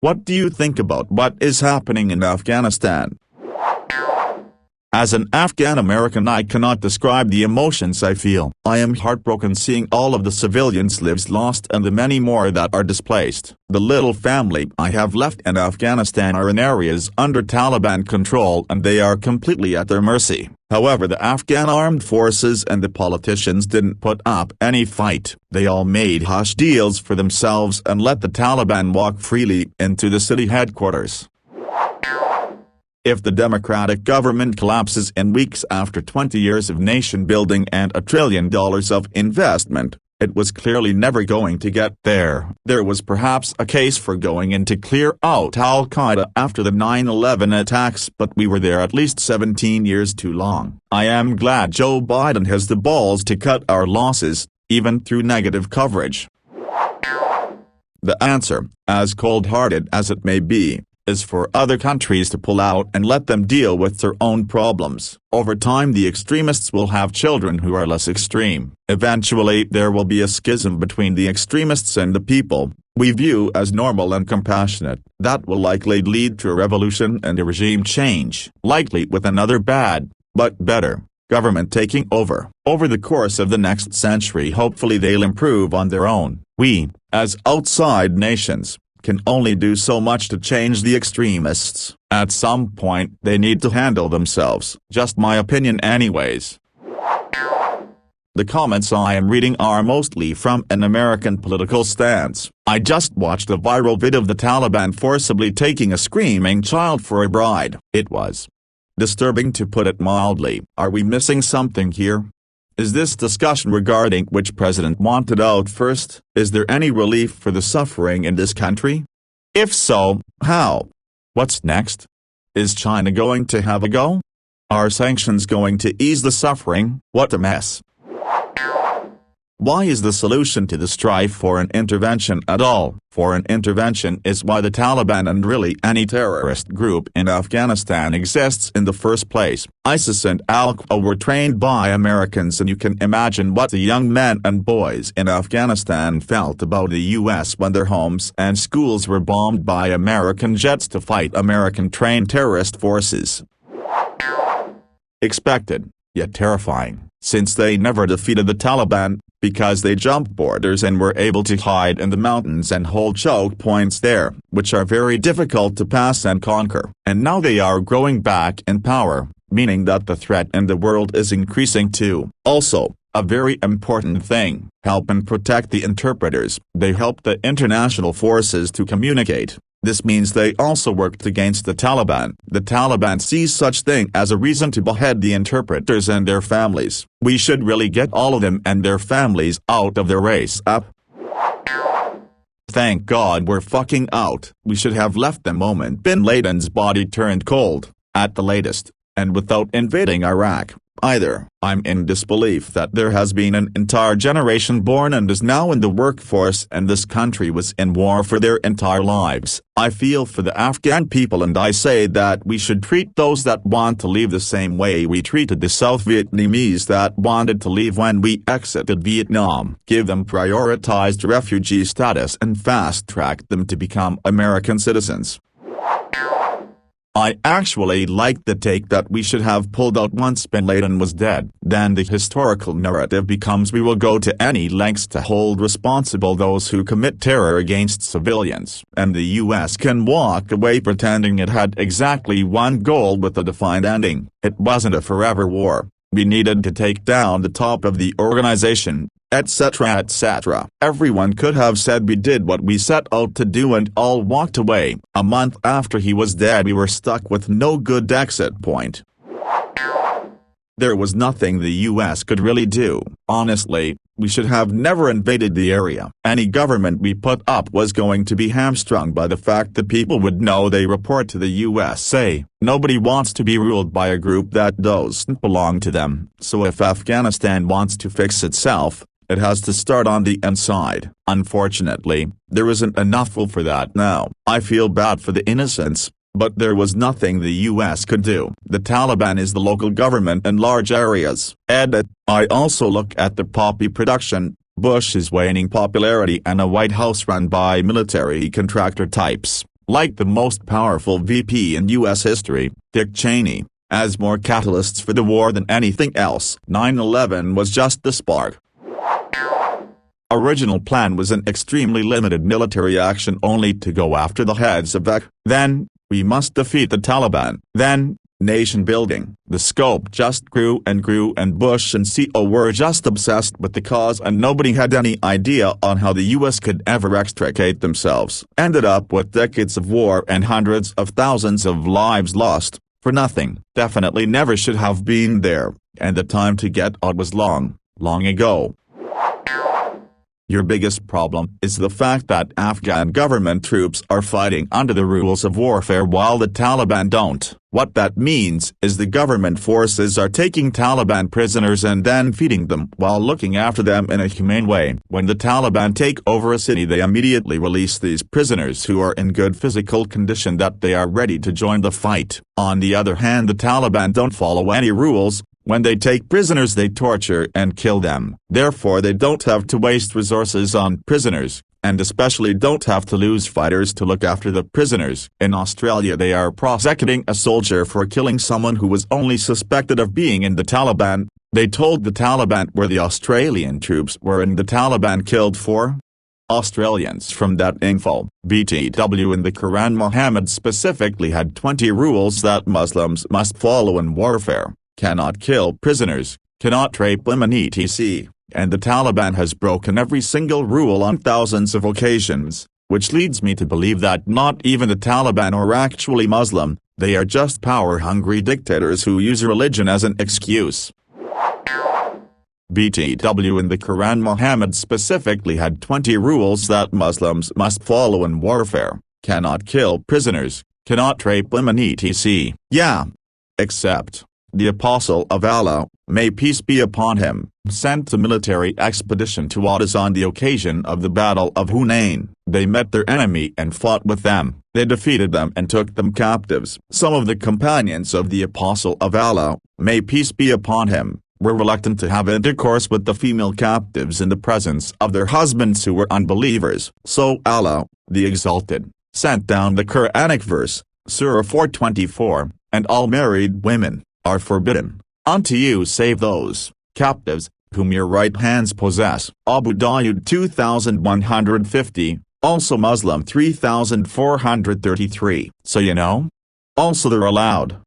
What do you think about what is happening in Afghanistan? As an Afghan American, I cannot describe the emotions I feel. I am heartbroken seeing all of the civilians' lives lost and the many more that are displaced. The little family I have left in Afghanistan are in areas under Taliban control and they are completely at their mercy. However, the Afghan armed forces and the politicians didn't put up any fight. They all made hush deals for themselves and let the Taliban walk freely into the city headquarters. If the democratic government collapses in weeks after 20 years of nation building and $1 trillion of investment, it was clearly never going to get there. There was perhaps a case for going in to clear out Al-Qaeda after the 9/11 attacks, but we were there at least 17 years too long. I am glad Joe Biden has the balls to cut our losses, even through negative coverage. The answer, as cold-hearted as it may be, is for other countries to pull out and let them deal with their own problems. Over time the extremists will have children who are less extreme. Eventually there will be a schism between the extremists and the people we view as normal and compassionate. That will likely lead to a revolution and a regime change, likely with another bad, but better, government taking over. Over the course of the next century hopefully they'll improve on their own. We, as outside nations, can only do so much to change the extremists. At some point they need to handle themselves. Just my opinion anyways. The comments I am reading are mostly from an American political stance. I just watched a viral video of the Taliban forcibly taking a screaming child for a bride. It was disturbing to put it mildly. Are we missing something here? Is this discussion regarding which president wanted out first? Is there any relief for the suffering in this country? If so, how? What's next? Is China going to have a go? Are sanctions going to ease the suffering? What a mess. Why is the solution to the strife for an intervention at all? Foreign intervention is why the Taliban and really any terrorist group in Afghanistan exists in the first place. ISIS and Al-Qaeda were trained by Americans, and you can imagine what the young men and boys in Afghanistan felt about the U.S. when their homes and schools were bombed by American jets to fight American-trained terrorist forces. Expected, yet terrifying, since they never defeated the Taliban, because they jumped borders and were able to hide in the mountains and hold choke points there, which are very difficult to pass and conquer. And now they are growing back in power, meaning that the threat in the world is increasing too. Also, a very important thing, help and protect the interpreters. They help the international forces to communicate. This means they also worked against the Taliban. The Taliban sees such thing as a reason to behead the interpreters and their families. We should really get all of them and their families out of their race up. Thank God we're fucking out. We should have left the moment Bin Laden's body turned cold, at the latest, and without invading Iraq, either. I'm in disbelief that there has been an entire generation born and is now in the workforce and this country was in war for their entire lives. I feel for the Afghan people and I say that we should treat those that want to leave the same way we treated the South Vietnamese that wanted to leave when we exited Vietnam. Give them prioritized refugee status and fast-track them to become American citizens. I actually like the take that we should have pulled out once Bin Laden was dead. Then the historical narrative becomes we will go to any lengths to hold responsible those who commit terror against civilians. And the US can walk away pretending it had exactly one goal with a defined ending. It wasn't a forever war. We needed to take down the top of the organization, etc. etc. Everyone could have said we did what we set out to do and all walked away. A month after he was dead we were stuck with no good exit point. There was nothing the US could really do. Honestly, we should have never invaded the area. Any government we put up was going to be hamstrung by the fact that people would know they report to the USA. Nobody wants to be ruled by a group that doesn't belong to them. So if Afghanistan wants to fix itself, it has to start on the inside. Unfortunately, there isn't enough will for that now. I feel bad for the innocents, but there was nothing the US could do. The Taliban is the local government in large areas. Edit. I also look at the poppy production, Bush's waning popularity and a White House run by military contractor types, like the most powerful VP in U.S. history, Dick Cheney, as more catalysts for the war than anything else. 9/11 was just the spark. Original plan was an extremely limited military action only to go after the heads of the. Then, we must defeat the Taliban. Then, nation building. The scope just grew, and Bush and CO were just obsessed with the cause, and nobody had any idea on how the US could ever extricate themselves. Ended up with decades of war and hundreds of thousands of lives lost, for nothing. Definitely never should have been there, and the time to get out was long, long ago. Your biggest problem is the fact that Afghan government troops are fighting under the rules of warfare while the Taliban don't. What that means is the government forces are taking Taliban prisoners and then feeding them while looking after them in a humane way. When the Taliban take over a city, they immediately release these prisoners who are in good physical condition that they are ready to join the fight. On the other hand, the Taliban don't follow any rules. When they take prisoners, they torture and kill them. Therefore, they don't have to waste resources on prisoners, and especially don't have to lose fighters to look after the prisoners. In Australia, they are prosecuting a soldier for killing someone who was only suspected of being in the Taliban. They told the Taliban where the Australian troops were, and the Taliban killed 4 Australians from that info. BTW. In the Quran, Muhammad specifically had 20 rules that Muslims must follow in warfare. Cannot kill prisoners, cannot rape women etc. And the Taliban has broken every single rule on thousands of occasions, which leads me to believe that not even the Taliban are actually Muslim, they are just power-hungry dictators who use religion as an excuse. BTW. In the Quran, Muhammad specifically had 20 rules that Muslims must follow in warfare. Cannot kill prisoners, cannot rape women etc. Yeah. Except the Apostle of Allah, may peace be upon him, sent a military expedition to Oz on the occasion of the Battle of Hunain. They met their enemy and fought with them. They defeated them and took them captives. Some of the companions of the Apostle of Allah, may peace be upon him, were reluctant to have intercourse with the female captives in the presence of their husbands who were unbelievers. So Allah, the Exalted, sent down the Quranic verse, Surah 4:24, and all married women are forbidden unto you save those captives whom your right hands possess. Abu Dawud 2150, also Muslim 3433. So you know? Also they're allowed.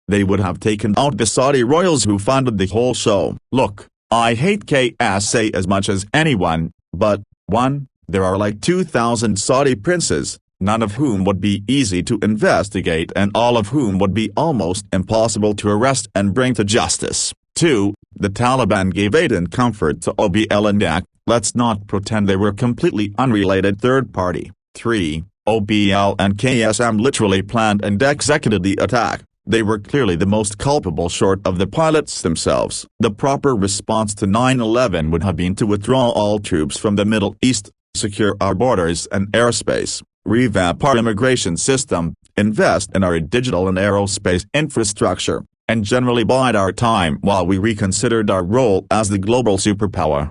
They would have taken out the Saudi royals who funded the whole show. Look, I hate KSA as much as anyone, but, 1, there are like 2,000 Saudi princes, none of whom would be easy to investigate and all of whom would be almost impossible to arrest and bring to justice. 2, the Taliban gave aid and comfort to OBL and AK, let's not pretend they were completely unrelated third party. 3, OBL and KSM literally planned and executed the attack. They were clearly the most culpable short of the pilots themselves. The proper response to 9/11 would have been to withdraw all troops from the Middle East, secure our borders and airspace, revamp our immigration system, invest in our digital and aerospace infrastructure, and generally bide our time while we reconsidered our role as the global superpower.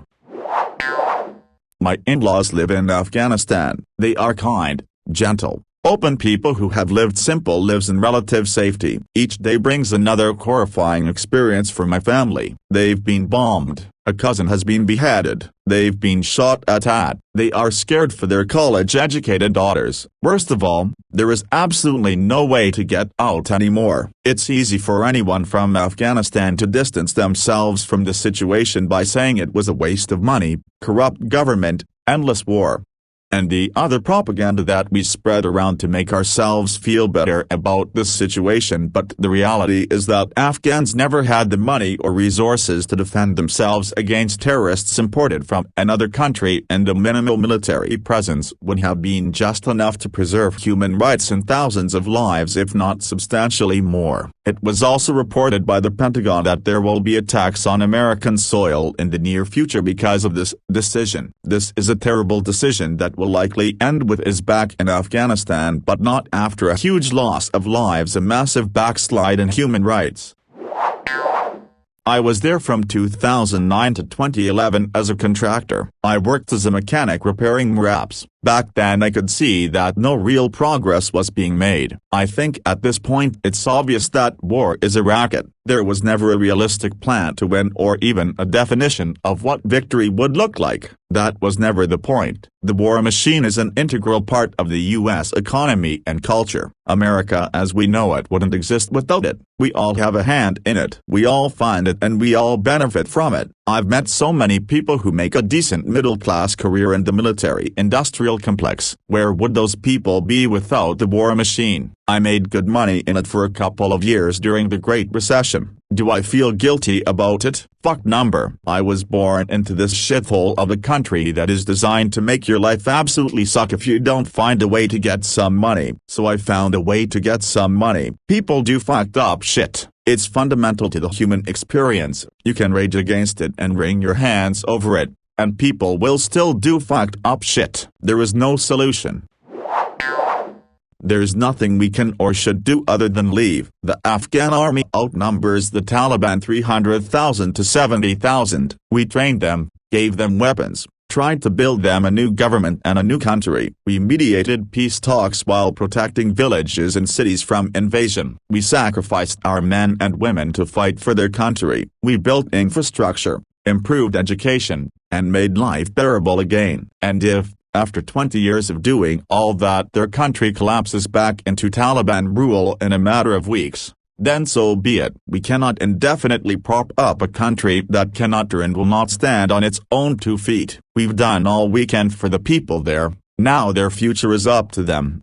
My in-laws live in Afghanistan. They are kind, gentle, open people who have lived simple lives in relative safety. Each day brings another horrifying experience for my family. They've been bombed, a cousin has been beheaded, they've been shot at. They are scared for their college-educated daughters. Worst of all, there is absolutely no way to get out anymore. It's easy for anyone from Afghanistan to distance themselves from the situation by saying it was a waste of money, corrupt government, endless war, and the other propaganda that we spread around to make ourselves feel better about this situation. But the reality is that Afghans never had the money or resources to defend themselves against terrorists imported from another country, and a minimal military presence would have been just enough to preserve human rights and thousands of lives, if not substantially more. It was also reported by the Pentagon that there will be attacks on American soil in the near future because of this decision. This is a terrible decision that will likely end with us back in Afghanistan, but not after a huge loss of lives, a massive backslide in human rights. I was there from 2009 to 2011 as a contractor. I worked as a mechanic repairing MRAPs, Back then I could see that no real progress was being made. I think at this point it's obvious that war is a racket. There was never a realistic plan to win or even a definition of what victory would look like. That was never the point. The war machine is an integral part of the U.S. economy and culture. America as we know it wouldn't exist without it. We all have a hand in it. We all find it and we all benefit from it. I've met so many people who make a decent middle-class career in the military-industrial complex. Where would those people be without the war machine? I made good money in it for a couple of years during the Great Recession. Do I feel guilty about it? Fuck number. I was born into this shithole of a country that is designed to make your life absolutely suck if you don't find a way to get some money. So I found a way to get some money. People do fucked up shit. It's fundamental to the human experience. You can rage against it and wring your hands over it, and people will still do fucked up shit. There is no solution. There's nothing we can or should do other than leave. The Afghan army outnumbers the Taliban 300,000 to 70,000. We trained them, gave them weapons, tried to build them a new government and a new country. We mediated peace talks while protecting villages and cities from invasion. We sacrificed our men and women to fight for their country. We built infrastructure, improved education, and made life bearable again. And if, after 20 years of doing all that, their country collapses back into Taliban rule in a matter of weeks, then so be it. We cannot indefinitely prop up a country that cannot or and will not stand on its own 2 feet. We've done all we can for the people there, now their future is up to them.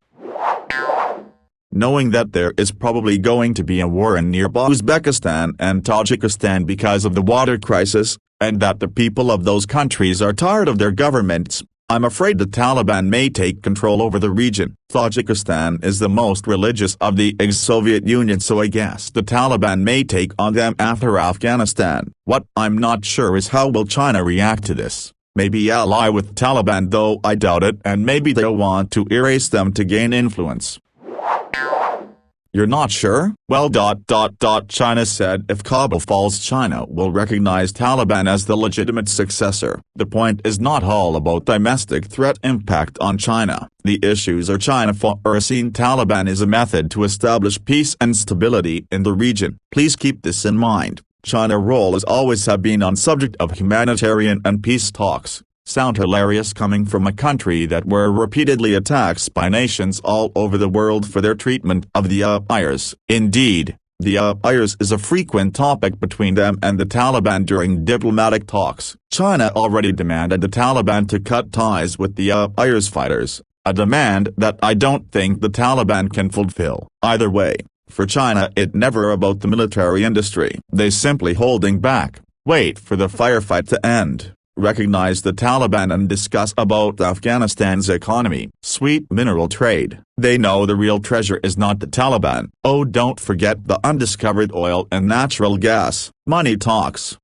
Knowing that there is probably going to be a war in nearby Uzbekistan and Tajikistan because of the water crisis, and that the people of those countries are tired of their governments, I'm afraid the Taliban may take control over the region. Tajikistan is the most religious of the ex-Soviet Union, so I guess the Taliban may take on them after Afghanistan. What I'm not sure is how will China react to this. Maybe ally with Taliban, though I doubt it, and maybe they'll want to erase them to gain influence. You're not sure? Well, China said if Kabul falls, China will recognize Taliban as the legitimate successor. The point is not all about domestic threat impact on China. The issues are China for seeing Taliban is a method to establish peace and stability in the region. Please keep this in mind. China's role has always have been on subject of humanitarian and peace talks. Sound hilarious coming from a country that were repeatedly attacked by nations all over the world for their treatment of the Uyghurs. Indeed, the Uyghurs is a frequent topic between them and the Taliban during diplomatic talks. China already demanded the Taliban to cut ties with the Uyghurs fighters, a demand that I don't think the Taliban can fulfill. Either way, for China it never about the military industry. They simply holding back, wait for the firefight to end, recognize the Taliban and discuss about Afghanistan's economy, sweet mineral trade. They know the real treasure is not the Taliban. Oh, don't forget the undiscovered oil and natural gas. Money talks.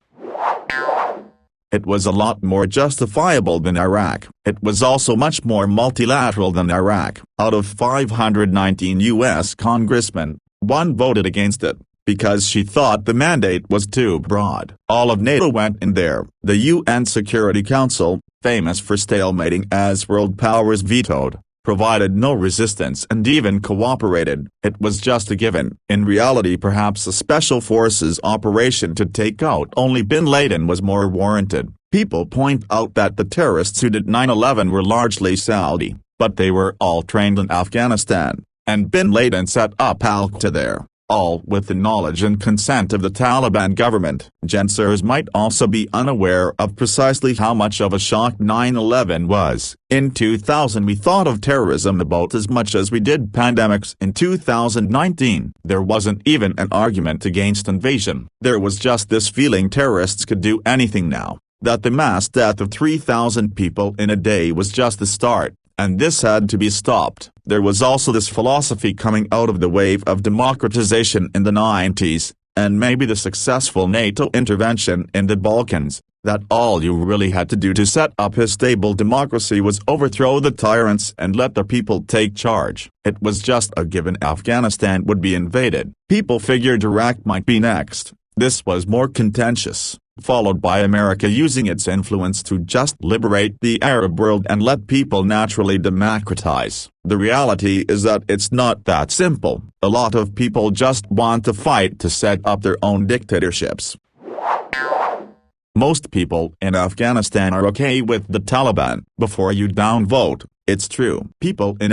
It was a lot more justifiable than Iraq. It was also much more multilateral than Iraq. Out of 519 U.S. congressmen, 1 voted against it, because she thought the mandate was too broad. All of NATO went in there. The UN Security Council, famous for stalemating as world powers vetoed, provided no resistance and even cooperated. It was just a given. In reality, perhaps a special forces operation to take out only bin Laden was more warranted. People point out that the terrorists who did 9/11 were largely Saudi, but they were all trained in Afghanistan, and bin Laden set up Al-Qaeda there, all with the knowledge and consent of the Taliban government. Gensers might also be unaware of precisely how much of a shock 9/11 was. In 2000 we thought of terrorism about as much as we did pandemics in 2019. There wasn't even an argument against invasion. There was just this feeling terrorists could do anything now, that the mass death of 3,000 people in a day was just the start, and this had to be stopped. There was also this philosophy coming out of the wave of democratization in the 90s, and maybe the successful NATO intervention in the Balkans, that all you really had to do to set up a stable democracy was overthrow the tyrants and let the people take charge. It was just a given Afghanistan would be invaded. People figured Iraq might be next. This was more contentious. followed by America using its influence to just liberate the Arab world and let people naturally democratize. The reality is that it's not that simple. A lot of people just want to fight to set up their own dictatorships. Most people in Afghanistan are okay with the Taliban. Before you downvote, it's true. People in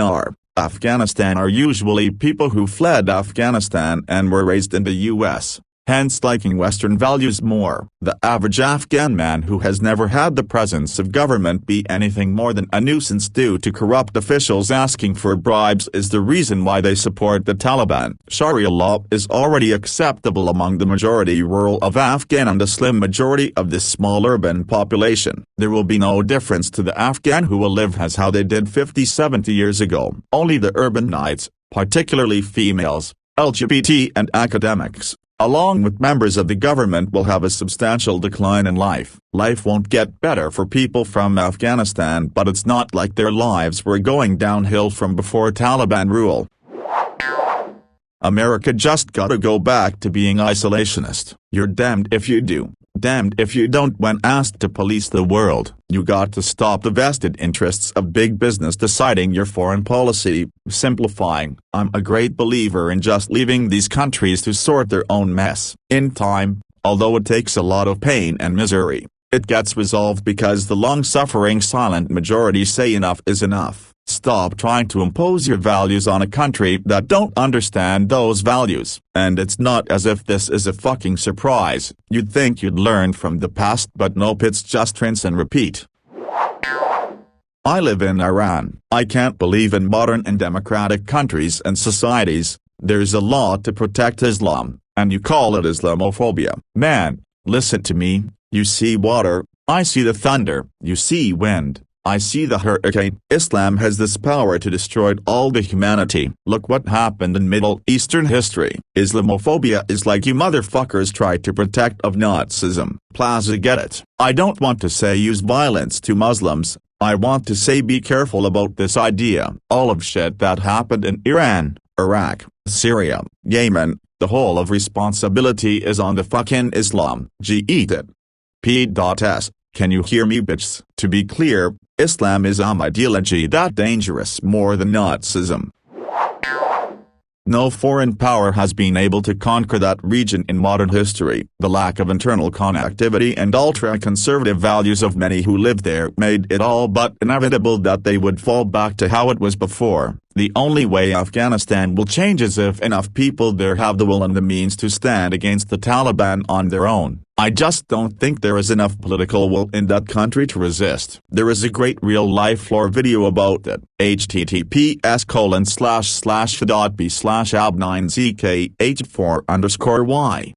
Afghanistan are usually people who fled Afghanistan and were raised in the U.S., hence liking Western values more. The average Afghan man who has never had the presence of government be anything more than a nuisance due to corrupt officials asking for bribes is the reason why they support the Taliban. Sharia law is already acceptable among the majority rural of Afghan and the slim majority of the small urban population. There will be no difference to the Afghan who will live as how they did 50-70 years ago. Only the urbanites, particularly females, LGBT and academics, along with members of the government, will have a substantial decline in life. Life won't get better for people from Afghanistan, but it's not like their lives were going downhill from before Taliban rule. America just gotta go back to being isolationist. You're damned if you do, damned if you don't. When asked to police the world, you got to stop the vested interests of big business deciding your foreign policy. Simplifying, I'm a great believer in just leaving these countries to sort their own mess. In time, although it takes a lot of pain and misery, it gets resolved because the long-suffering silent majority say enough is enough. Stop trying to impose your values on a country that don't understand those values. And it's not as if this is a fucking surprise. You'd think you'd learn from the past, but nope, it's just rinse and repeat. I live in Iran. I can't believe in modern and democratic countries and societies. There's a law to protect Islam, and you call it Islamophobia. Man, listen to me. You see water, I see the thunder. You see wind, I see the hurricane. Islam has this power to destroy all the humanity. Look what happened in Middle Eastern history. Islamophobia is like you motherfuckers tried to protect of Nazism. Plaza, get it. I don't want to say use violence to Muslims. I want to say be careful about this idea. All of shit that happened in Iran, Iraq, Syria, Yemen, the whole of responsibility is on the fucking Islam. Eat it. P.S. Can you hear me, bitches? To be clear, Islam is ideology that dangerous more than Nazism. No foreign power has been able to conquer that region in modern history. The lack of internal connectivity and ultra-conservative values of many who lived there made it all but inevitable that they would fall back to how it was before. The only way Afghanistan will change is if enough people there have the will and the means to stand against the Taliban on their own. I just don't think there is enough political will in that country to resist. There is a great real-life lore video about it. https://f.b/ab9zkh4_y.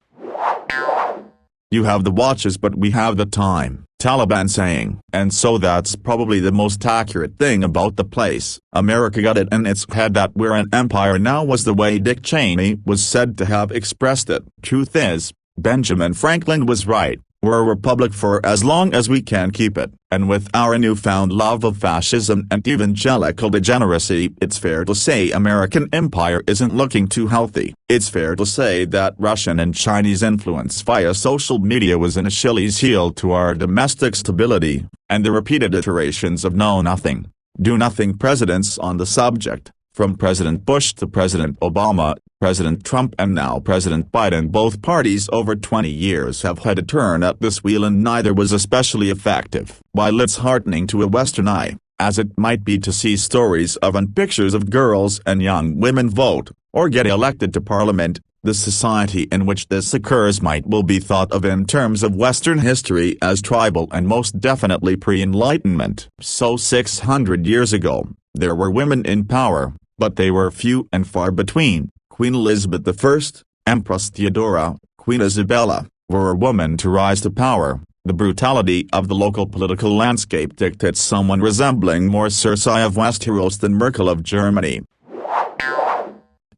You have the watches but we have the time. Taliban saying. And so that's probably the most accurate thing about the place. America got it in its head that we're an empire now, was the way Dick Cheney was said to have expressed it. Truth is, Benjamin Franklin was right. We're a republic for as long as we can keep it. And with our newfound love of fascism and evangelical degeneracy, it's fair to say American empire isn't looking too healthy. It's fair to say that Russian and Chinese influence via social media was an Achilles heel to our domestic stability, and the repeated iterations of know-nothing, do-nothing presidents on the subject, from President Bush to President Obama, President Trump and now President Biden, both parties over 20 years have had a turn at this wheel and neither was especially effective. While it's heartening to a Western eye, as it might be to see stories of and pictures of girls and young women vote, or get elected to parliament, the society in which this occurs will be thought of in terms of Western history as tribal and most definitely pre-Enlightenment. So 600 years ago, there were women in power, but they were few and far between. Queen Elizabeth I, Empress Theodora, Queen Isabella, were a woman to rise to power. The brutality of the local political landscape dictates someone resembling more Circe of Westeros than Merkel of Germany.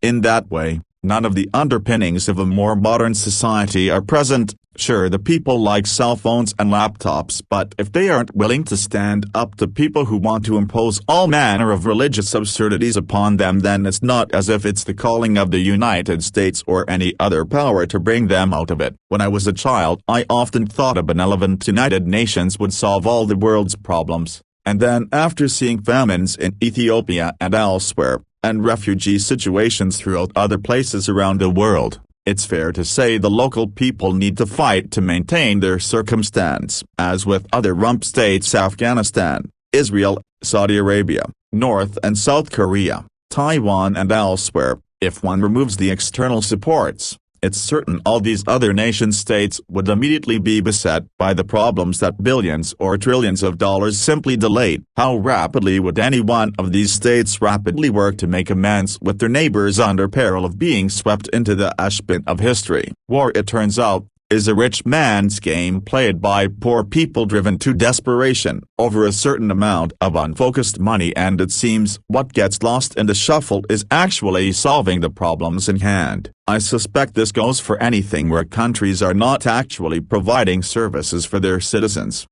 In that way, none of the underpinnings of a more modern society are present. Sure, the people like cell phones and laptops, but if they aren't willing to stand up to people who want to impose all manner of religious absurdities upon them, then it's not as if it's the calling of the United States or any other power to bring them out of it. When I was a child, I often thought a benevolent United Nations would solve all the world's problems. And then after seeing famines in Ethiopia and elsewhere, and refugee situations throughout other places around the world, it's fair to say the local people need to fight to maintain their circumstance. As with other rump states, Afghanistan, Israel, Saudi Arabia, North and South Korea, Taiwan and elsewhere, if one removes the external supports, it's certain all these other nation-states would immediately be beset by the problems that billions or trillions of dollars simply delayed. How rapidly would any one of these states rapidly work to make amends with their neighbors under peril of being swept into the ash bin of history? War, it turns out, is a rich man's game played by poor people driven to desperation over a certain amount of unfocused money, and it seems what gets lost in the shuffle is actually solving the problems in hand. I suspect this goes for anything where countries are not actually providing services for their citizens.